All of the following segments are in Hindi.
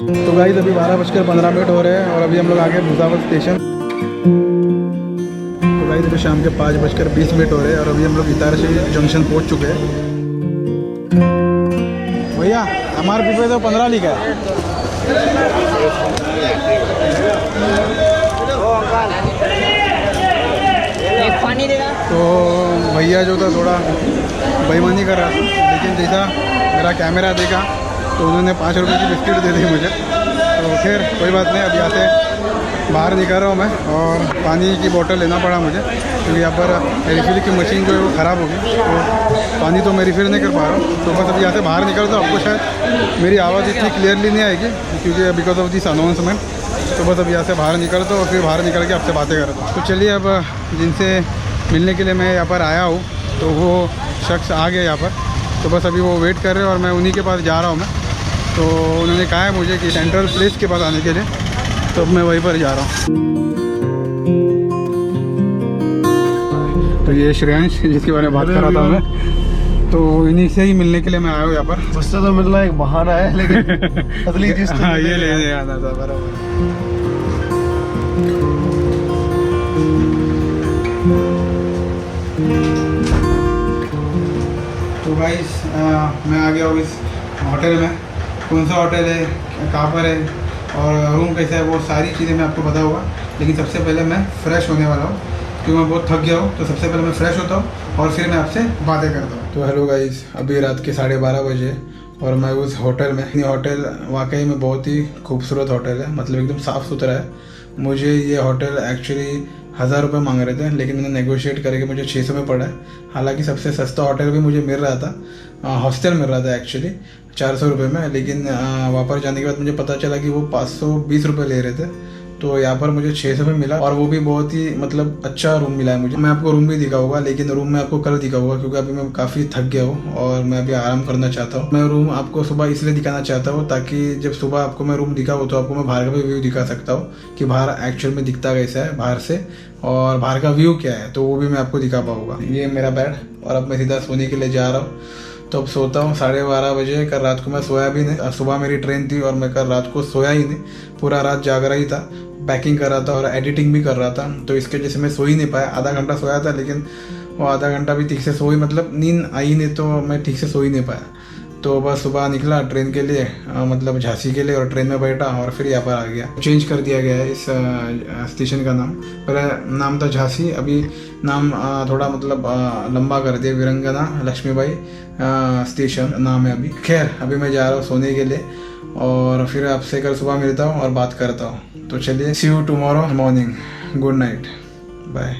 तो गाइस अभी 12:15 हो रहे हैं और अभी हम लोग आ गए भुसावल स्टेशन। तो गाइस अभी शाम के 5:20 हो रहे हैं और अभी हम लोग इटारसी जंक्शन पहुंच चुके हैं। भैया MRP पे तो 15 लिखा है। पानी देगा। तो भैया जो था थोड़ा बेईमानी कर रहा था, लेकिन जैसा मेरा कैमरा देखा तो उन्होंने 5 रुपये की बिस्किट दे दी मुझे। तो खैर कोई बात नहीं, अब यहाँ से बाहर निकल रहा हूँ मैं और पानी की बोतल लेना पड़ा मुझे, क्योंकि यहाँ पर रिफिल की मशीन जो है वो ख़राब हो गई, तो पानी तो मैं रिफिल नहीं कर पा रहा हूँ। तो बस अब यहाँ से बाहर निकलता हूँ। आपको शायद मेरी आवाज़ इतनी क्लियरली नहीं आएगी क्योंकि बिकॉज ऑफ दिस अनाउंसमेंट। तो बस अब यहाँ से बाहर निकलता हूँ और फिर बाहर निकल के आपसे बातें करता हूँ। तो चलिए, अब जिनसे मिलने के लिए मैं यहाँ पर आया हूँ तो वो शख्स आ गए यहाँ पर। तो बस अभी वो वेट कर रहे हैं और मैं उन्हीं के पास जा रहा हूँ मैं। तो उन्होंने कहा है मुझे कि सेंट्रल प्लेस के पास आने के लिए, तो अब मैं वहीं पर जा रहा हूँ। तो ये श्रेयांश जिसके बारे में बात कर रहा था मैं, तो इन्हीं से ही मिलने के लिए मैं आया हूँ यहाँ पर। उससे तो मिलना एक बहाना है, लेकिन असली चीज़ तो हाँ, ये लेने आना था बराबर। तो गाइस मैं आ गया हूँ इस होटल में। कौन सा होटल है, कहाँ पर है और रूम कैसा है, वो सारी चीज़ें मैं आपको बताऊँगा। लेकिन सबसे पहले मैं फ़्रेश होने वाला हूँ क्योंकि मैं बहुत थक गया हूँ। तो सबसे पहले मैं फ़्रेश होता हूँ और फिर मैं आपसे बातें करता हूँ। तो हेलो गाइस, अभी रात के 12:30 बजे और मैं उस होटल में। ये होटल वाकई में बहुत ही खूबसूरत होटल है, मतलब एकदम साफ़ सुथरा है। मुझे ये होटल एक्चुअली 1000 रुपये मांग रहे थे, लेकिन मैंने नेगोशिएट करके मुझे 600 में पड़ा है। हालांकि सबसे सस्ता होटल भी मुझे मिल रहा था, हॉस्टल मिल रहा था एक्चुअली 400 रुपये में, लेकिन वहाँ पर जाने के बाद मुझे पता चला कि वो 520 रुपये ले रहे थे। तो यहाँ पर मुझे 600 में मिला और वो भी बहुत ही मतलब अच्छा रूम मिला है मुझे। मैं आपको रूम भी दिखाऊंगा, लेकिन रूम मैं आपको कल दिखाऊंगा क्योंकि अभी मैं काफ़ी थक गया हूँ और मैं अभी आराम करना चाहता हूँ। मैं रूम आपको सुबह इसलिए दिखाना चाहता हूँ ताकि जब सुबह आपको मैं रूम दिखाऊँ तो आपको मैं बाहर का भी व्यू दिखा सकता हूँ कि बाहर एक्चुअल में दिखता कैसा है बाहर से और बाहर का व्यू क्या है, तो वो भी मैं आपको दिखा पाऊँगा। ये मेरा बेड और अब मैं सीधा सोने के लिए जा रहा हूँ। तो अब सोता हूँ 12:30 बजे। कल रात को मैं सोया भी नहीं, सुबह मेरी ट्रेन थी और मैं कल रात को सोया ही नहीं, पूरा रात जाग रहा ही था, पैकिंग कर रहा था और एडिटिंग भी कर रहा था। तो इसके वजह से मैं सो ही नहीं पाया। आधा घंटा सोया था, लेकिन वो आधा घंटा भी ठीक से सोई, मतलब नींद आई नहीं, तो मैं ठीक से सो ही नहीं पाया। तो बस सुबह निकला ट्रेन के लिए, मतलब झांसी के लिए, और ट्रेन में बैठा और फिर यहाँ पर आ गया। चेंज कर दिया गया है इस स्टेशन का नाम। पहले नाम था झांसी, अभी नाम थोड़ा मतलब लंबा कर दिया, वीरंगना लक्ष्मीबाई स्टेशन नाम है अभी। खैर अभी मैं जा रहा हूँ सोने के लिए और फिर आपसे कल सुबह मिलता हूँ और बात करता हूँ। तो चलिए, see you tomorrow morning, good night, bye.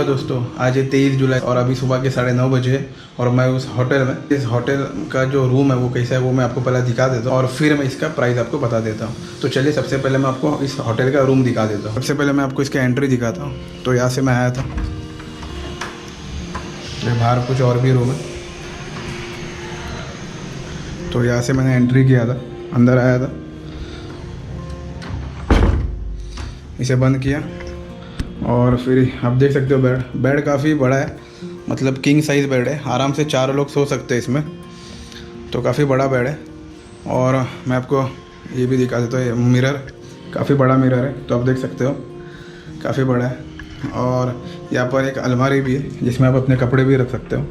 दोस्तों, आज है 23 जुलाई और अभी सुबह के 9:30 बजे और मैं उस होटल में। इस होटल का जो रूम है वो कैसा है वो मैं आपको पहले दिखा देता हूँ और फिर मैं इसका प्राइस आपको बता देता हूँ। तो चलिए, सबसे पहले मैं आपको इस होटल का रूम दिखा देता हूँ। सबसे पहले मैं आपको इसका एंट्री दिखाता हूँ। तो यहाँ से मैं आया था, तो बाहर कुछ और भी रूम है। तो यहाँ से मैंने एंट्री किया था, अंदर आया था, इसे बंद किया और फिर आप देख सकते हो बेड काफ़ी बड़ा है, मतलब किंग साइज़ बेड है, आराम से 4 लोग सो सकते हैं इसमें। तो काफ़ी बड़ा बेड है। और मैं आपको ये भी दिखा देता हूँ, मिरर, काफ़ी बड़ा मिरर है, तो आप देख सकते हो काफ़ी बड़ा है। और यहाँ पर एक अलमारी भी है जिसमें आप अपने कपड़े भी रख सकते हो।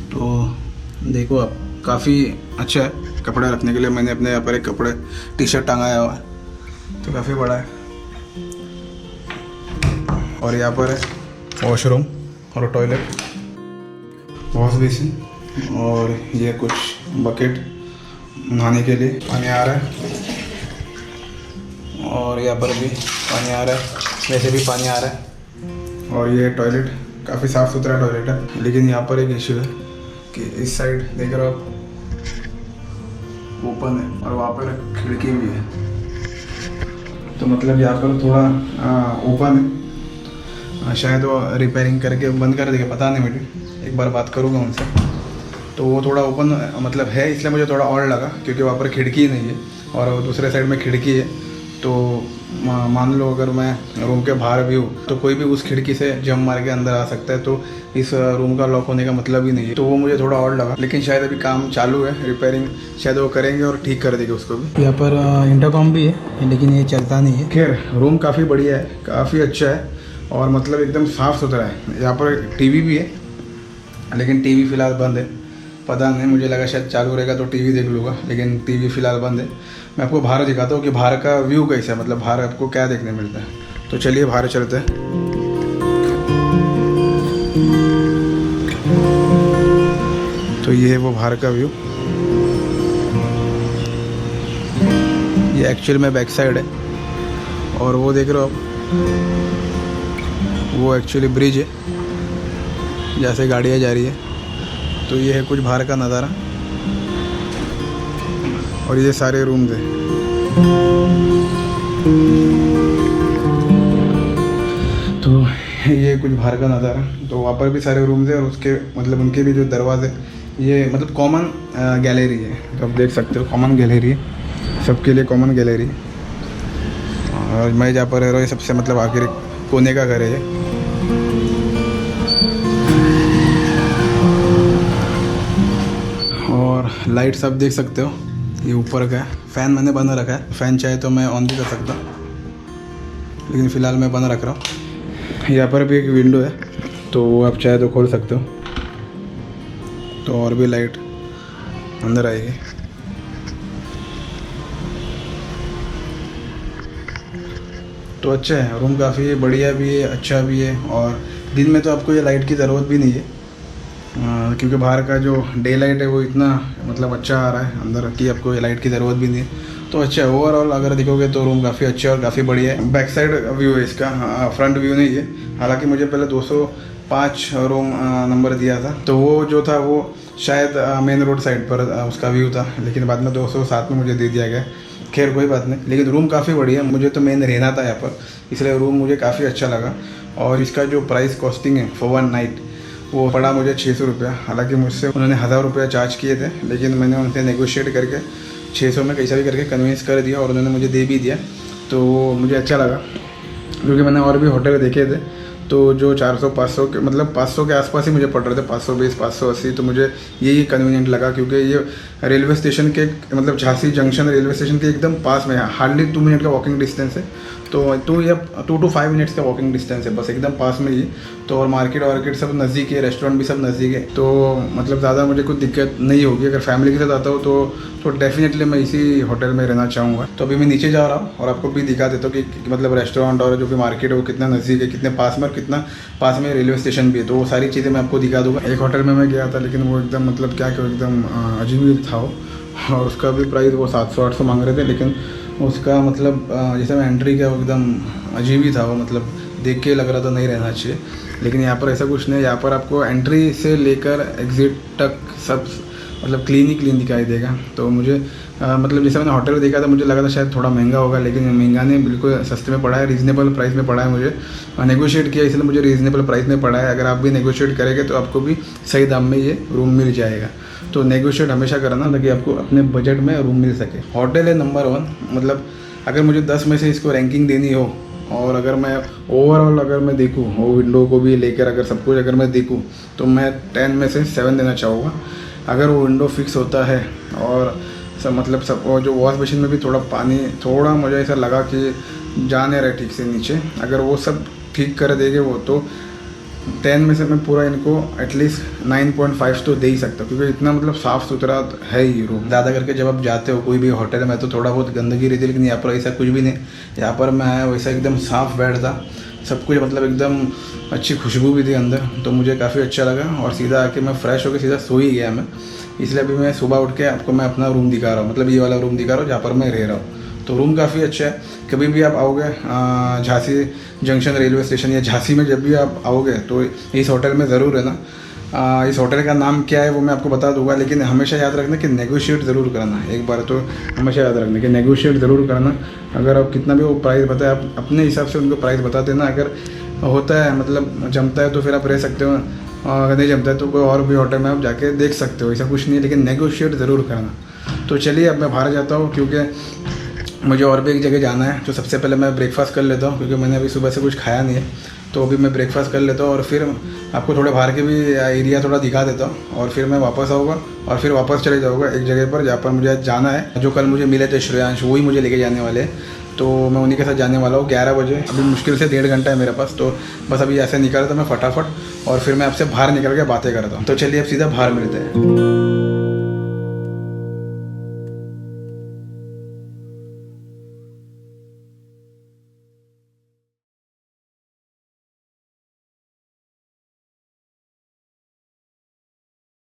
तो देखो आप, काफ़ी अच्छा है कपड़े रखने के लिए। मैंने अपने यहाँ पर एक कपड़े टी-शर्ट टांगाया हुआ है, तो काफ़ी बड़ा है। और यहाँ पर है वॉशरूम और टॉयलेट, वॉश बेसिन और ये कुछ बकेट नहाने के लिए पानी आ रहा है। और यहाँ पर भी पानी आ रहा है, वैसे भी पानी आ रहा है। और ये टॉयलेट काफ़ी साफ़ सुथरा टॉयलेट है, लेकिन यहाँ पर एक इश्यू है कि इस साइड देख रहे हो आप, ओपन है और वहाँ पर खिड़की भी है। तो मतलब यहाँ पर थोड़ा ओपन है, शायद वो रिपेयरिंग करके बंद कर देगा, पता नहीं मुझे, एक बार बात करूँगा उनसे। तो वो थोड़ा ओपन मतलब है, इसलिए मुझे थोड़ा और लगा क्योंकि वहाँ पर खिड़की नहीं है और दूसरे साइड में खिड़की है। तो मान लो अगर मैं रूम के बाहर भी हूँ तो कोई भी उस खिड़की से जंप मार के अंदर आ सकता है, तो इस रूम का लॉक होने का मतलब ही नहीं है। तो वो मुझे थोड़ा और लगा, लेकिन शायद अभी काम चालू है, रिपेयरिंग शायद वो करेंगे और ठीक कर देंगे उसको भी। यहाँ पर इंटरकॉम भी है लेकिन ये चलता नहीं है। खैर रूम काफ़ी बढ़िया है, काफ़ी अच्छा है और मतलब एकदम साफ़ सुथरा है। यहाँ पर टीवी भी है लेकिन टीवी फ़िलहाल बंद है, पता नहीं, मुझे लगा शायद चालू रहेगा तो टीवी देख लूँगा, लेकिन टीवी फ़िलहाल बंद है। मैं आपको बाहर दिखाता हूँ कि बाहर का व्यू कैसा है, मतलब बाहर आपको क्या देखने मिलता है। तो चलिए बाहर चलते हैं। तो ये है वो बाहर का व्यू, ये एक्चुअल में बैक साइड है और वो देख रहे हो आप, वो एक्चुअली ब्रिज है जैसे गाड़ियाँ जा रही है। तो ये है कुछ बाहर का नज़ारा और ये सारे रूम्स हैं। तो ये कुछ बाहर का नज़ारा, तो वहाँ पर भी सारे रूम्स हैं और उसके मतलब उनके भी जो दरवाजे, ये मतलब कॉमन गैलरी है, तो आप देख सकते हो कॉमन गैलरी है, सबके लिए कॉमन गैलरी। और मैं जहाँ पर रह रहा हूँ ये सबसे मतलब आखिर कोने का घर है। और लाइट सब देख सकते हो, ये ऊपर का है। फ़ैन मैंने बंद रखा है, फ़ैन चाहे तो मैं ऑन भी कर सकता हूँ, लेकिन फ़िलहाल मैं बंद रख रहा हूँ। यहाँ पर भी एक विंडो है, तो वो आप चाहे तो खोल सकते हो, तो और भी लाइट अंदर आएगी। तो अच्छा है रूम, काफ़ी बढ़िया भी है, अच्छा भी है। और दिन में तो आपको ये लाइट की ज़रूरत भी नहीं है क्योंकि बाहर का जो डे लाइट है वो इतना मतलब अच्छा आ रहा है अंदर की, आपको ये लाइट की ज़रूरत भी नहीं है। तो अच्छा है ओवरऑल अगर देखोगे तो रूम काफ़ी अच्छा और काफ़ी बढ़िया है। बैक साइड व्यू है इसका, फ्रंट व्यू नहीं है। हालांकि मुझे पहले 205 रूम नंबर दिया था, तो वो जो था वो शायद मेन रोड साइड पर उसका व्यू था, लेकिन बाद में 207 में मुझे दे दिया गया। खैर कोई बात नहीं, लेकिन रूम काफ़ी बढ़िया है। मुझे तो मेन रहना था यहाँ पर, इसलिए रूम मुझे काफ़ी अच्छा लगा। और इसका जो प्राइस कॉस्टिंग है फॉर 1 नाइट वो पड़ा मुझे 600 रुपया। हालांकि मुझसे उन्होंने 1000 रुपया चार्ज किए थे, लेकिन मैंने उनसे नेगोशिएट करके 600 में कैसा भी करके कन्विंस कर दिया और उन्होंने मुझे दे भी दिया। तो मुझे अच्छा लगा क्योंकि मैंने और भी होटल देखे थे, तो जो 400-500 के मतलब 500 के आसपास ही मुझे पड़ रहे थे, 520 580। तो मुझे यही कन्वीनियंट लगा क्योंकि ये रेलवे स्टेशन के मतलब झांसी जंक्शन रेलवे स्टेशन के एकदम पास में है, हार्डली 2 मिनट का वॉकिंग डिस्टेंस है। तो 2 to 5 मिनट्स का वॉकिंग डिस्टेंस है बस, एकदम पास में ही। तो और मार्केट वार्केट सब नज़दीक है, रेस्टोरेंट भी सब नज़दीक है, तो मतलब ज़्यादा मुझे कुछ दिक्कत नहीं होगी। अगर फैमिली के साथ आता हूँ तो डेफिनेटली मैं इसी होटल में रहना चाहूँगा। तो अभी मैं नीचे जा रहा हूँ और आपको भी दिखा देता हूँ कि मतलब रेस्टोरेंट और जो भी मार्केट है वो कितना नज़दीक है, कितने पास में और कितना पास में रेलवे स्टेशन भी है। तो वो सारी चीज़ें मैं आपको दिखा दूँगा। एक होटल में मैं गया था, लेकिन वो एकदम मतलब क्या एकदम अजीब ही था वो, और उसका भी प्राइस वो 700-800 मांग रहे थे। लेकिन उसका मतलब जैसे मैं एंट्री किया वो एकदम अजीब ही था वो, मतलब देख के लग रहा था नहीं रहना चाहिए। लेकिन यहाँ पर ऐसा कुछ नहीं, यहाँ पर आपको एंट्री से लेकर एग्ज़िट तक सब मतलब क्लीन ही क्लीन दिखाई देगा। तो मुझे मतलब जैसे मैंने होटल देखा था मुझे लगा था शायद थोड़ा महंगा होगा, लेकिन महंगा नहीं, बिल्कुल सस्ते में पड़ा है, रीज़नेबल प्राइस में पड़ा है। मुझे नेगोशिएट किया इसलिए मुझे रीज़नेबल प्राइस में पड़ा है। अगर आप भी नेगोशिएट करेंगे तो आपको भी सही दाम में ये रूम मिल जाएगा। तो नेगोशिएट हमेशा करना ताकि आपको अपने बजट में रूम मिल सके। होटल है नंबर 1, मतलब अगर मुझे 10 में से इसको रैंकिंग देनी हो और अगर मैं ओवरऑल अगर मैं देखूँ वो विंडो को भी लेकर अगर सब कुछ अगर मैं देखूँ तो मैं 10 में से 7 देना चाहूँगा। अगर वो विंडो फिक्स होता है और सब मतलब सब जो वॉश बेसिन में भी थोड़ा पानी थोड़ा मुझे ऐसा लगा कि जा नहीं रहा ठीक से नीचे, अगर वो सब ठीक कर देंगे वो तो 10 में से मैं पूरा इनको एटलीस्ट 9.5 तो दे ही सकता हूँ, क्योंकि इतना मतलब साफ़ सुथरा है ही रूम। ज़्यादा करके जब आप जाते हो कोई भी होटल में तो थोड़ा बहुत गंदगी रहती है, लेकिन यहाँ पर ऐसा कुछ भी नहीं। यहाँ पर मैं आया वैसा एकदम साफ़ बेड था, सब कुछ मतलब एकदम अच्छी खुशबू भी थी अंदर। तो मुझे काफ़ी अच्छा लगा और सीधा आके मैं फ्रेश होकर सीधा सो ही गया मैं। इसलिए अभी मैं सुबह उठ के आपको मैं अपना रूम दिखा रहा हूँ, मतलब ये वाला रूम दिखा रहा हूँ जहाँ पर मैं रह रहा हूँ। तो रूम काफ़ी अच्छा है। कभी भी आप आओगे झांसी जंक्शन रेलवे स्टेशन या झांसी में जब भी आप आओगे तो इस होटल में ज़रूर रहना। इस होटल का नाम क्या है वो मैं आपको बता दूंगा, लेकिन हमेशा याद रखना कि नेगोशिएट ज़रूर करना। एक बार तो हमेशा याद रखना कि नेगोशिएट ज़रूर करना। अगर आप कितना भी वो प्राइस बताए आप अपने हिसाब से उनको प्राइस बता देना। अगर होता है मतलब जमता है तो फिर आप रह सकते हो, अगर नहीं जमता है तो कोई और भी होटल में आप जाके देख सकते हो, ऐसा कुछ नहीं है, लेकिन नेगोशिएट ज़रूर करना। तो चलिए अब मैं बाहर जाता हूँ, क्योंकि मुझे और भी एक जगह जाना है। तो सबसे पहले मैं ब्रेकफास्ट कर लेता हूँ, क्योंकि मैंने अभी सुबह से कुछ खाया नहीं है। तो अभी मैं ब्रेकफास्ट कर लेता हूँ और फिर आपको थोड़े बाहर के भी एरिया थोड़ा दिखा देता हूँ, और फिर मैं वापस आऊँगा और फिर वापस चले जाऊँगा एक जगह पर जहाँ पर मुझे जाना है। जो कल मुझे मिले थे श्रेयांश, वही मुझे लेके जाने वाले हैं। तो मैं उन्हीं के साथ जाने वाला हूँ 11 बजे। अभी मुश्किल से 1.5 घंटा है मेरे पास, तो बस अभी ऐसे निकला तो मैं फटाफट, और फिर मैं आपसे बाहर निकल के बातें करता हूँ। तो चलिए अब सीधा बाहर मिलते हैं।